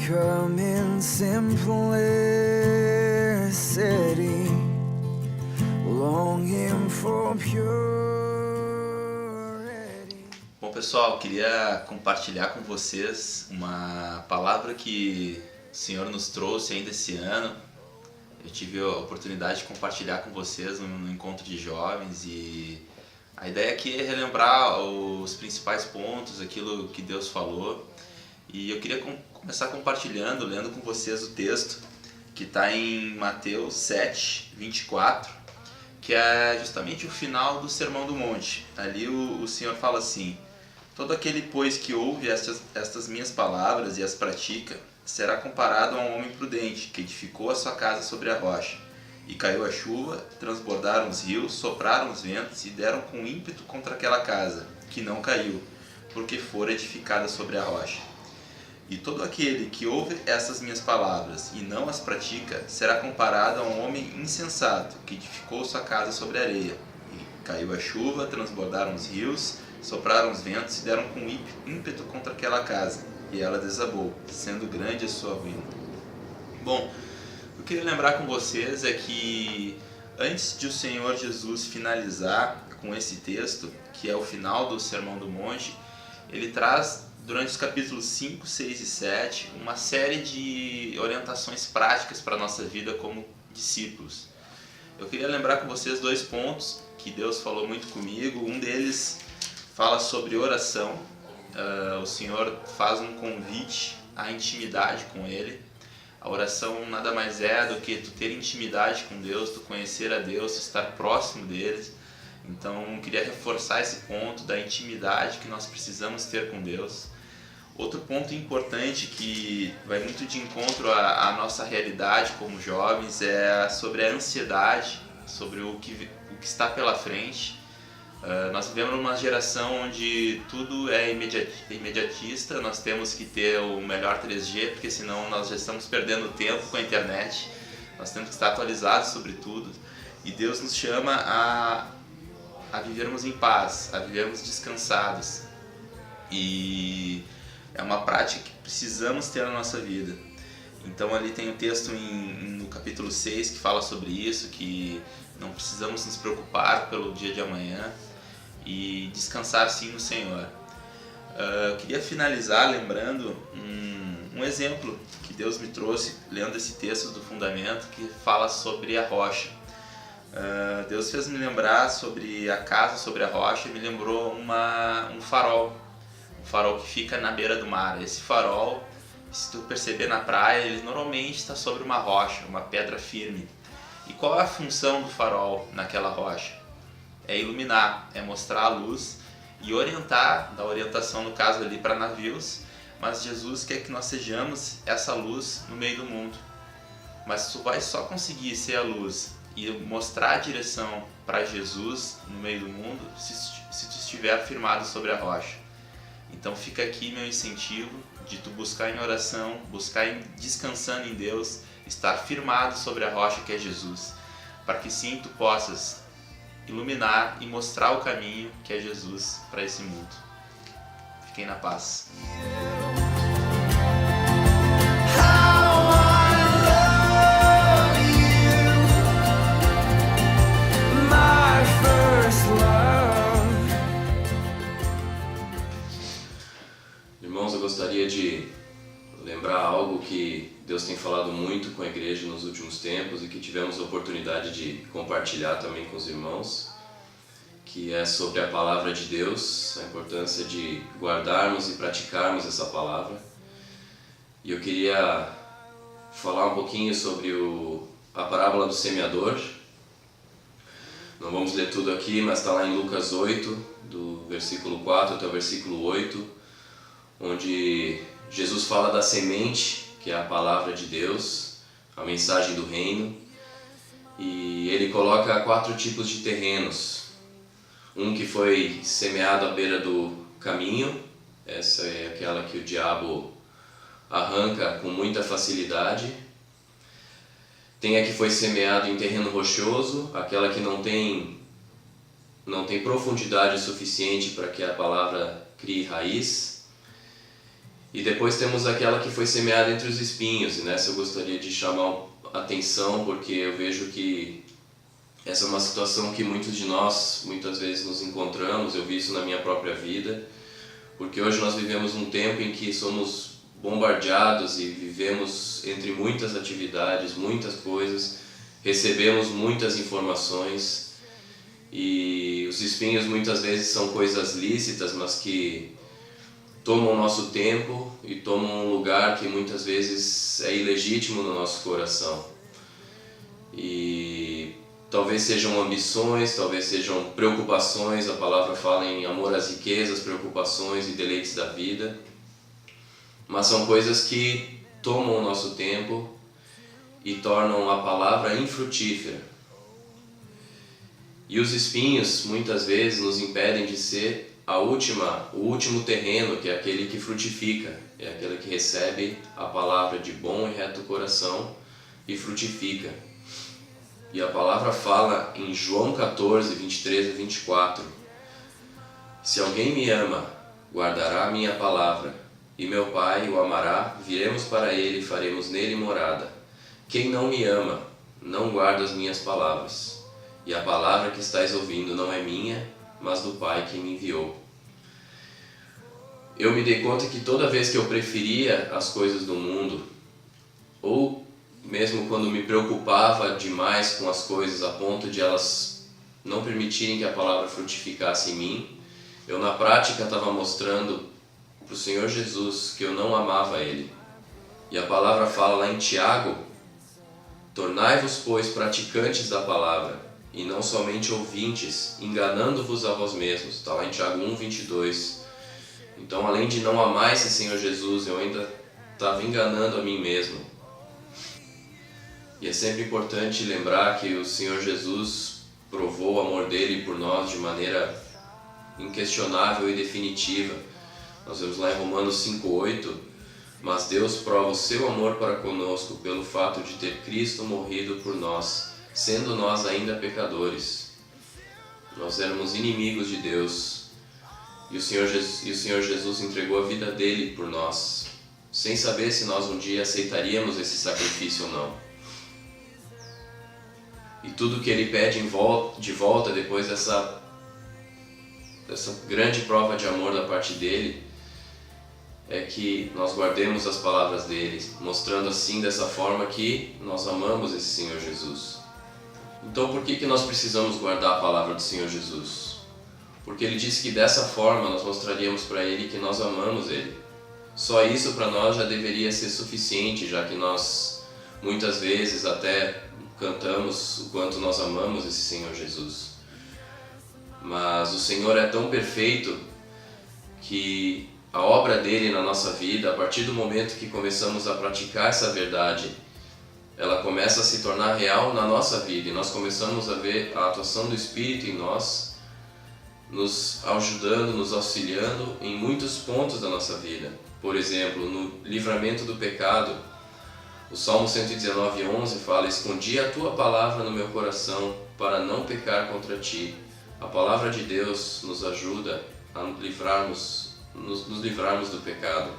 come in simplicity, longing for purity. Bom, pessoal, queria compartilhar com vocês uma palavra que o Senhor nos trouxe ainda esse ano. Eu tive a oportunidade de compartilhar com vocês no encontro de jovens e a ideia aqui é relembrar os principais pontos, aquilo que Deus falou. E eu queria começar compartilhando, lendo com vocês o texto que está em Mateus 7, 24, que é justamente o final do Sermão do Monte. Ali o Senhor fala assim: todo aquele, pois, que ouve estas minhas palavras e as pratica, será comparado a um homem prudente, que edificou a sua casa sobre a rocha. E caiu a chuva, transbordaram os rios, sopraram os ventos e deram com ímpeto contra aquela casa, que não caiu, porque fora edificada sobre a rocha. E todo aquele que ouve essas minhas palavras e não as pratica, será comparado a um homem insensato, que edificou sua casa sobre a areia. E caiu a chuva, transbordaram os rios, sopraram os ventos e deram com ímpeto contra aquela casa, e ela desabou, sendo grande a sua ruína. Bom, o que eu queria lembrar com vocês é que antes de o Senhor Jesus finalizar com esse texto, que é o final do Sermão do Monte, ele traz, durante os capítulos 5, 6 e 7, uma série de orientações práticas para a nossa vida como discípulos. Eu queria lembrar com vocês dois pontos que Deus falou muito comigo. Um deles fala sobre oração. O Senhor faz um convite à intimidade com Ele. A oração nada mais é do que tu ter intimidade com Deus, tu conhecer a Deus, estar próximo deles. Então eu queria reforçar esse ponto da intimidade que nós precisamos ter com Deus. Outro ponto importante que vai muito de encontro à nossa realidade como jovens é sobre a ansiedade, sobre o que está pela frente. Nós vivemos numa geração onde tudo é imediatista, nós temos que ter o melhor 3G, porque senão nós já estamos perdendo tempo com a internet. Nós temos que estar atualizados sobre tudo. E Deus nos chama a vivermos em paz, a vivermos descansados. E é uma prática que precisamos ter na nossa vida. Então ali tem um texto no capítulo 6 que fala sobre isso, que não precisamos nos preocupar pelo dia de amanhã e descansar sim no Senhor. Eu queria finalizar lembrando um exemplo que Deus me trouxe lendo esse texto do Fundamento, que fala sobre a rocha. Deus fez me lembrar sobre a casa sobre a rocha e me lembrou um farol que fica na beira do mar. Esse farol, se tu perceber na praia, ele normalmente está sobre uma rocha, uma pedra firme. E qual é a função do farol naquela rocha? É iluminar, é mostrar a luz e orientar, dar orientação no caso ali para navios, mas Jesus quer que nós sejamos essa luz no meio do mundo. Mas tu vai só conseguir ser a luz e mostrar a direção para Jesus no meio do mundo se tu estiver firmado sobre a rocha. Então fica aqui meu incentivo de tu buscar em oração, buscar descansando em Deus, estar firmado sobre a rocha que é Jesus, para que sim tu possas iluminar e mostrar o caminho que é Jesus para esse mundo. Fiquem na paz. Irmãos, eu gostaria de lembrar algo que Deus tem falado muito com a igreja nos últimos tempos e que tivemos a oportunidade de compartilhar também com os irmãos, que é sobre a palavra de Deus, a importância de guardarmos e praticarmos essa palavra. E eu queria falar um pouquinho sobre a parábola do semeador. Não vamos ler tudo aqui, mas está lá em Lucas 8, do versículo 4 até o versículo 8, onde Jesus fala da semente, que é a palavra de Deus, a mensagem do reino, e ele coloca 4 tipos de terrenos. Um que foi semeado à beira do caminho, essa é aquela que o diabo arranca com muita facilidade. Tem a que foi semeado em terreno rochoso, aquela que não tem profundidade suficiente para que a palavra crie raiz. E depois temos aquela que foi semeada entre os espinhos, e nessa eu gostaria de chamar a atenção, porque eu vejo que essa é uma situação que muitos de nós muitas vezes nos encontramos. Eu vi isso na minha própria vida, porque hoje nós vivemos um tempo em que somos bombardeados e vivemos entre muitas atividades, muitas coisas, recebemos muitas informações, e os espinhos muitas vezes são coisas lícitas, mas que tomam o nosso tempo e tomam um lugar que muitas vezes é ilegítimo no nosso coração. E talvez sejam ambições, talvez sejam preocupações. A palavra fala em amor às riquezas, preocupações e deleites da vida, mas são coisas que tomam o nosso tempo e tornam a palavra infrutífera. E os espinhos muitas vezes nos impedem de ser o último terreno, que é aquele que frutifica, é aquele que recebe a palavra de bom e reto coração e frutifica. E a palavra fala em João 14, 23 a 24: Se alguém me ama, guardará a minha palavra, e meu Pai o amará, viremos para ele e faremos nele morada. Quem não me ama, não guarda as minhas palavras, e a palavra que estáis ouvindo não é minha, mas do Pai que me enviou. Eu me dei conta que toda vez que eu preferia as coisas do mundo, ou mesmo quando me preocupava demais com as coisas a ponto de elas não permitirem que a palavra frutificasse em mim, eu na prática estava mostrando para o Senhor Jesus que eu não amava Ele. E a palavra fala lá em Tiago: tornai-vos, pois, praticantes da palavra, e não somente ouvintes, enganando-vos a vós mesmos. Está lá em Tiago 1, 22. Então, além de não amar esse Senhor Jesus, eu ainda estava enganando a mim mesmo. E é sempre importante lembrar que o Senhor Jesus provou o amor dele por nós de maneira inquestionável e definitiva. Nós vemos lá em Romanos 5:8: mas Deus prova o seu amor para conosco pelo fato de ter Cristo morrido por nós, sendo nós ainda pecadores. Nós éramos inimigos de Deus, e o Senhor Jesus entregou a vida dele por nós, sem saber se nós um dia aceitaríamos esse sacrifício ou não. E tudo que ele pede de volta depois dessa grande prova de amor da parte dele é que nós guardemos as palavras dele, mostrando assim, dessa forma, que nós amamos esse Senhor Jesus. Então, por que nós precisamos guardar a palavra do Senhor Jesus? Porque ele disse que dessa forma nós mostraríamos para ele que nós amamos ele. Só isso para nós já deveria ser suficiente, já que nós muitas vezes até cantamos o quanto nós amamos esse Senhor Jesus. Mas o Senhor é tão perfeito que a obra dele na nossa vida, a partir do momento que começamos a praticar essa verdade, ela começa a se tornar real na nossa vida, e nós começamos a ver a atuação do Espírito em nós, nos ajudando, nos auxiliando em muitos pontos da nossa vida. Por exemplo, no livramento do pecado, o Salmo 119:11 fala: escondi a tua palavra no meu coração para não pecar contra ti. A palavra de Deus nos ajuda a nos livrarmos do pecado.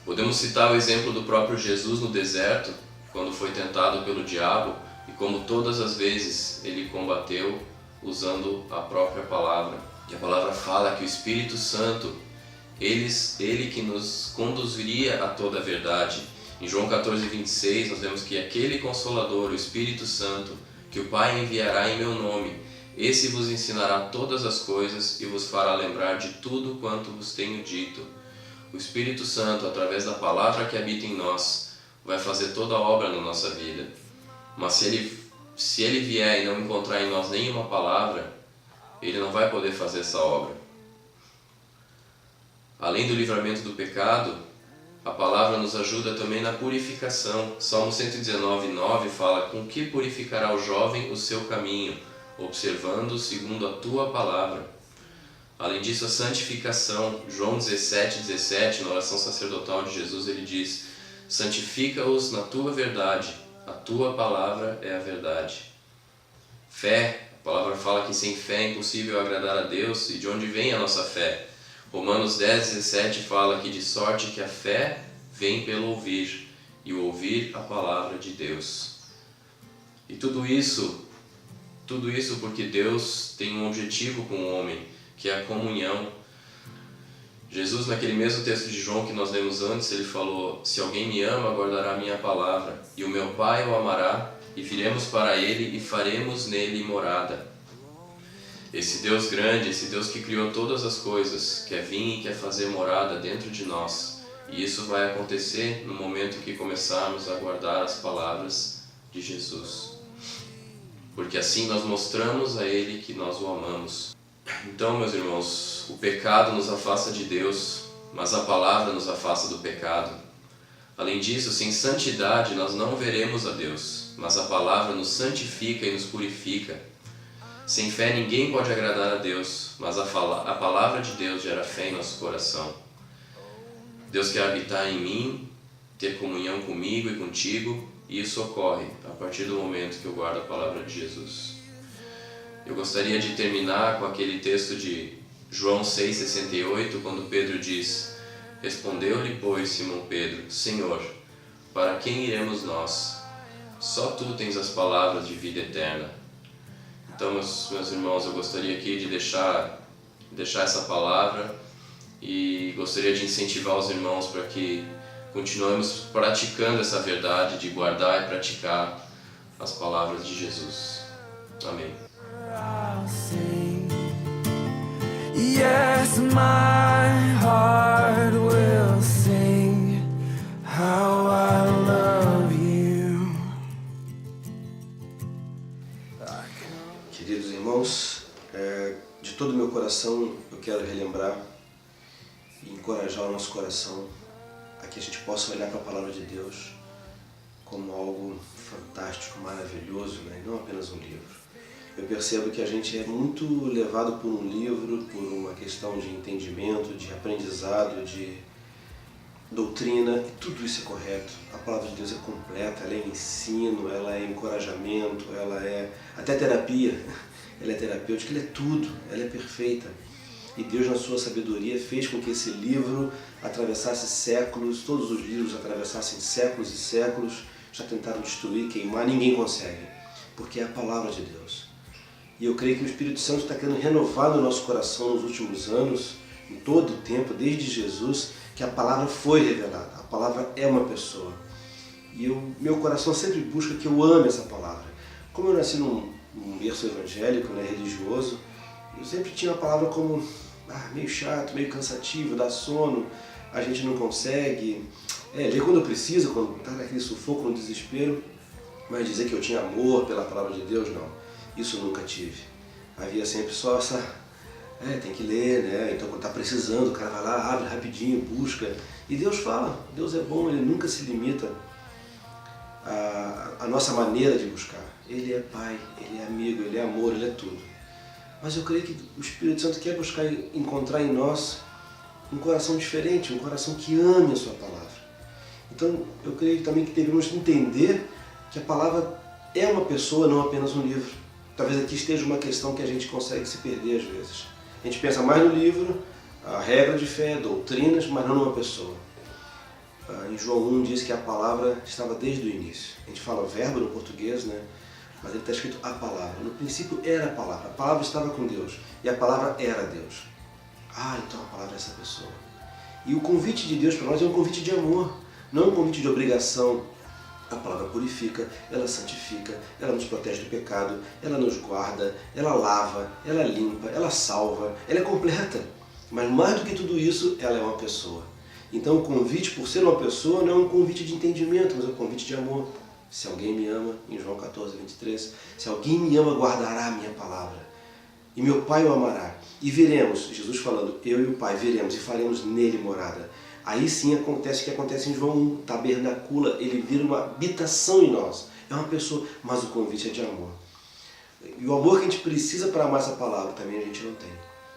Podemos citar o exemplo do próprio Jesus no deserto, quando foi tentado pelo diabo, e como todas as vezes ele combateu usando a própria palavra. E a palavra fala que o Espírito Santo, ele que nos conduziria a toda a verdade. Em João 14:26 nós vemos que aquele Consolador, o Espírito Santo, que o Pai enviará em meu nome, esse vos ensinará todas as coisas e vos fará lembrar de tudo quanto vos tenho dito. O Espírito Santo, através da palavra que habita em nós, vai fazer toda a obra na nossa vida. Mas se ele vier e não encontrar em nós nenhuma palavra, ele não vai poder fazer essa obra. Além do livramento do pecado, a palavra nos ajuda também na purificação. Salmo 119:9 fala: com que purificará o jovem o seu caminho, observando segundo a tua palavra. Além disso, a santificação. João 17:17, na oração sacerdotal de Jesus, ele diz: santifica-os na tua verdade, a tua palavra é a verdade. Fé. A palavra fala que sem fé é impossível agradar a Deus. E de onde vem a nossa fé? Romanos 10:17 fala que de sorte que a fé vem pelo ouvir, e o ouvir a palavra de Deus. E tudo isso porque Deus tem um objetivo com o homem, que é a comunhão. Jesus, naquele mesmo texto de João que nós lemos antes, ele falou: se alguém me ama, guardará a minha palavra, e o meu Pai o amará, e viremos para ele e faremos nele morada. Esse Deus grande, esse Deus que criou todas as coisas, quer vir e quer fazer morada dentro de nós. E isso vai acontecer no momento que começarmos a guardar as palavras de Jesus. Porque assim nós mostramos a Ele que nós o amamos. Então, meus irmãos, o pecado nos afasta de Deus, mas a palavra nos afasta do pecado. Além disso, sem santidade nós não veremos a Deus, mas a palavra nos santifica e nos purifica. Sem fé ninguém pode agradar a Deus, mas a palavra de Deus gera fé em nosso coração. Deus quer habitar em mim, ter comunhão comigo e contigo, e isso ocorre a partir do momento que eu guardo a palavra de Jesus. Eu gostaria de terminar com aquele texto de João 6,68, quando Pedro diz: respondeu-lhe, pois, Simão Pedro: Senhor, para quem iremos nós? Só tu tens as palavras de vida eterna. Então, meus irmãos, eu gostaria aqui de deixar essa palavra e gostaria de incentivar os irmãos para que continuemos praticando essa verdade de guardar e praticar as palavras de Jesus. Amém. I'll sing. Yes, my heart will sing how I love you. Queridos irmãos, de todo o meu coração eu quero relembrar e encorajar o nosso coração a que a gente possa olhar para a Palavra de Deus como algo fantástico, maravilhoso, né? E não apenas um livro. Eu percebo que a gente é muito levado por um livro, por uma questão de entendimento, de aprendizado, de doutrina, e tudo isso é correto. A Palavra de Deus é completa, ela é ensino, ela é encorajamento, ela é até terapia, ela é terapêutica, ela é tudo, ela é perfeita. E Deus, na sua sabedoria, fez com que esse livro atravessasse séculos, todos os livros atravessassem séculos e séculos, já tentaram destruir, queimar, ninguém consegue, porque é a Palavra de Deus. E eu creio que o Espírito Santo está querendo renovar no nosso coração nos últimos anos, em todo o tempo, desde Jesus, que a Palavra foi revelada. A Palavra é uma pessoa. E meu coração sempre busca que eu ame essa Palavra. Como eu nasci num berço evangélico, né, religioso, eu sempre tinha a Palavra como meio chato, meio cansativo, dá sono, a gente não consegue. Ler quando eu preciso, quando está naquele sufoco, no desespero, mas dizer que eu tinha amor pela Palavra de Deus, não. Isso nunca tive. Havia sempre só essa... tem que ler, né? Então quando está precisando, o cara vai lá, abre rapidinho, busca. E Deus fala, Deus é bom, Ele nunca se limita à nossa maneira de buscar. Ele é Pai, Ele é amigo, Ele é amor, Ele é tudo. Mas eu creio que o Espírito Santo quer buscar e encontrar em nós um coração diferente, um coração que ame a Sua Palavra. Então eu creio também que devemos entender que a Palavra é uma pessoa, não apenas um livro. Talvez aqui esteja uma questão que a gente consegue se perder às vezes. A gente pensa mais no livro, a regra de fé, doutrinas, mas não numa pessoa. Em João 1 diz que a palavra estava desde o início. A gente fala verbo no português, né? Mas ele está escrito a palavra. No princípio era a palavra estava com Deus e a palavra era Deus. Então a palavra é essa pessoa. E o convite de Deus para nós é um convite de amor, não um convite de obrigação. A palavra purifica, ela santifica, ela nos protege do pecado, ela nos guarda, ela lava, ela limpa, ela salva, ela é completa. Mas mais do que tudo isso, ela é uma pessoa. Então o convite, por ser uma pessoa, não é um convite de entendimento, mas é um convite de amor. Se alguém me ama, em João 14:23, se alguém me ama, guardará a minha palavra. E meu Pai o amará. E veremos, Jesus falando, eu e o Pai veremos e faremos nele morada. Aí sim acontece o que acontece em João 1, tabernacula, ele vira uma habitação em nós. É uma pessoa, mas o convite é de amor. E o amor que a gente precisa para amar essa palavra também a gente não tem.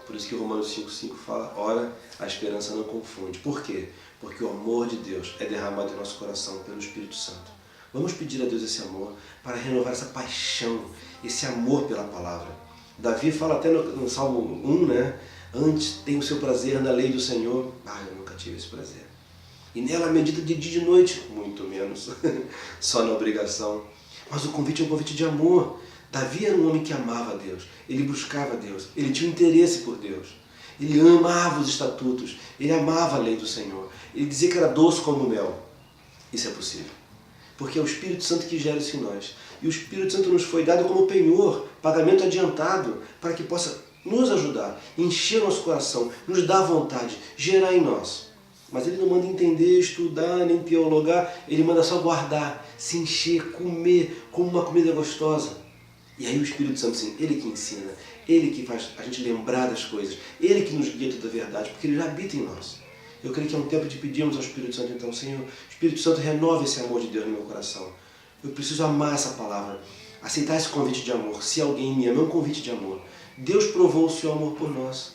Por isso que Romanos 5,5 fala, ora, a esperança não confunde. Por quê? Porque o amor de Deus é derramado em nosso coração pelo Espírito Santo. Vamos pedir a Deus esse amor para renovar essa paixão, esse amor pela palavra. Davi fala até no Salmo 1, né? Antes tem o seu prazer na lei do Senhor. Eu nunca tive esse prazer. E nela medita de dia e de noite, muito menos, só na obrigação. Mas o convite é um convite de amor. Davi era um homem que amava a Deus, ele buscava a Deus, ele tinha um interesse por Deus. Ele amava os estatutos, ele amava a lei do Senhor. Ele dizia que era doce como mel. Isso é possível, porque é o Espírito Santo que gera isso em nós. E o Espírito Santo nos foi dado como penhor, pagamento adiantado, para que possa nos ajudar, encher nosso coração, nos dar vontade, gerar em nós. Mas ele não manda entender, estudar, nem teologar, ele manda só guardar, se encher, comer como uma comida gostosa. E aí o Espírito Santo, sim, ele que ensina, ele que faz a gente lembrar das coisas, ele que nos guia toda a verdade, porque ele já habita em nós. Eu creio que é um tempo de pedirmos ao Espírito Santo, então, Senhor, Espírito Santo, renova esse amor de Deus no meu coração. Eu preciso amar essa palavra, aceitar esse convite de amor. Se alguém me ama, é um convite de amor. Deus provou o seu amor por nós.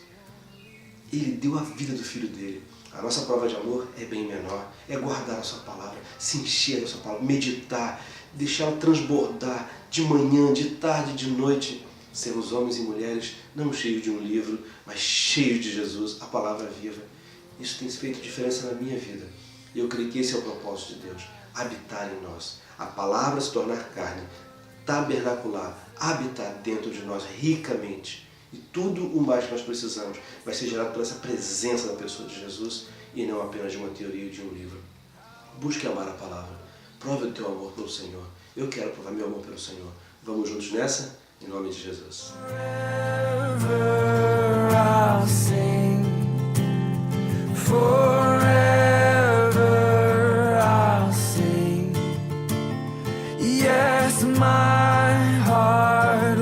Ele deu a vida do Filho dele. A nossa prova de amor é bem menor, é guardar a sua palavra, se encher da sua palavra, meditar, deixá-la transbordar de manhã, de tarde, de noite. Sermos homens e mulheres não cheios de um livro, mas cheios de Jesus, a palavra viva. Isso tem feito diferença na minha vida. E eu creio que esse é o propósito de Deus, habitar em nós. A palavra se tornar carne, tabernacular, habitar dentro de nós ricamente. E tudo o mais que nós precisamos vai ser gerado por essa presença da pessoa de Jesus e não apenas de uma teoria ou de um livro. Busque amar a palavra. Prove o teu amor pelo Senhor. Eu quero provar meu amor pelo Senhor. Vamos juntos nessa? Em nome de Jesus. Forever I'll sing. Forever I'll sing. Yes, my heart